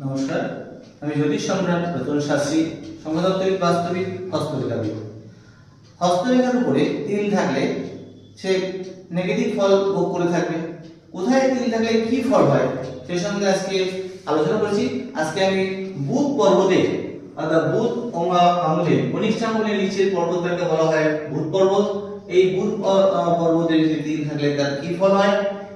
নমস্কার, আমি জ্যোতিষ সম্রাট রতন শাস্ত্রী, সংখ্যাতত্ত্বিক বাস্তবিক হস্তরেখাবিদ। হস্তরেখার উপরে তিল থাকলে সে নেগেটিভ ফল ভোগ করে থাকবে। কোথায় তিল থাকলে কি ফল হয় সে সঙ্গে আজকে আলোচনা করেছি। আজকে আমি বুধ পর্বতে অর্থাৎ বুধ আঙুলে কনিষ্ঠাঙ্গুলের নিচের পর্বতটাকে বলা হয় বুধ পর্বত। এই বুধ পর্বতে যদি তিল থাকলে তার কি ফল হয়?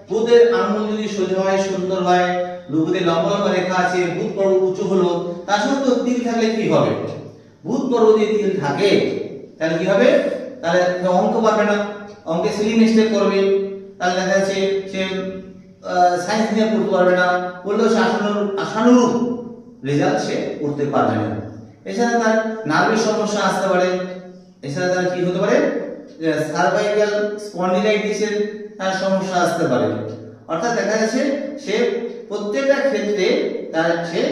বুধের আঙুল যদি সোজা হয়, সুন্দর হয়, বুধে লম্বা লম্বা রেখা আছে, বুধ পর্বত উঁচু হলো, তার সত্ত্বেও তিল থাকলে কি হবে? বুধ পর্বতে তিল থাকে তাহলে কি হবে? তাহলে অঙ্ক পারবে না, অঙ্কে সিলি মিস্টেক করবে, তাহলে দেখা যাচ্ছে সে সায়েন্স নিয়ে পড়তে পারবে না, পড়লেও সে আশানুরূপ রেজাল্ট সে করতে পারবে না। এছাড়া তার নার্ভের সমস্যা আসতে পারে। এছাড়া তার কি হতে পারে? সার্ভাইকাল স্পন্ডিলাইটিসের সমস্যা আসতে পারে। অর্থাৎ দেখা যাচ্ছে সে প্রত্যেকটা ক্ষেত্রে তার সে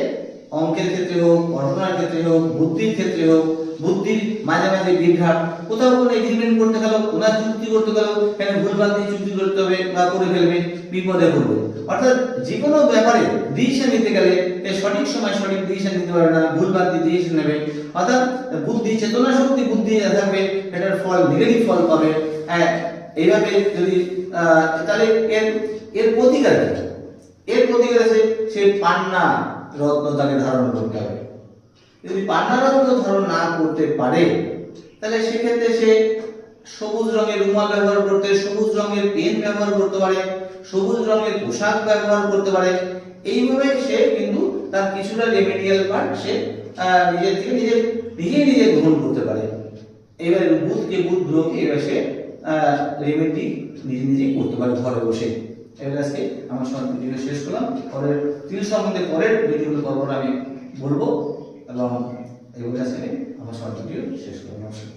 অঙ্কের ক্ষেত্রে হোক, পড়াশোনার ক্ষেত্রে হোক, বুদ্ধির ক্ষেত্রে হোক, বুদ্ধির মাঝে মাঝে বিভ্রাট, কোথাও কোনো এগ্রিমেন্ট করতে গেল, কোনো চুক্তি করতে গেল, এখানে ভুলভাল দিয়ে চুক্তি করতে হবে বা করে ফেলবে, বিপদে পড়বে। অর্থাৎ যে কোনো ব্যাপারে ডিসিশন নিতে গেলে সঠিক সময় সঠিক ডিসিশন নিতে পারবে না, ভুলভাল দিয়ে ডিসিশন নেবে। অর্থাৎ বুদ্ধি, চেতনা শক্তি বুদ্ধি থাকবে, এটার ফল নেগেটিভ ফল পাবে। এইভাবে যদি তাহলে এর প্রতিকার কি? এর প্রতিকার আছে সে পান্না রত্ন তাকে ধারণ করতে হবে। যদি পান্না রত্ন ধারণ না করতে পারে তাহলে সেক্ষেত্রে সে সবুজ রঙের রুমাল ব্যবহার করতে, সবুজ রঙের পেন ব্যবহার করতে পারে, সবুজ রঙের পোশাক ব্যবহার করতে পারে। এইভাবে সে কিন্তু তার কিছুটা রেমেডিয়াল পার্ট সে নিজের থেকে নিজে গ্রহণ করতে পারে। এবার বুধ গ্রহকে এবার সে রেমেডি নিজে করতে পারে ঘরে বসে। এবার আজকে আমার সঙ্গে ভিডিও শেষ করলাম। পরের তিল সম্বন্ধে পরের ভিডিওগুলো পরপর আমি বলবো এবং এইভাবে আজকে আমার সঙ্গে ভিডিও শেষ করলাম। নমস্কার।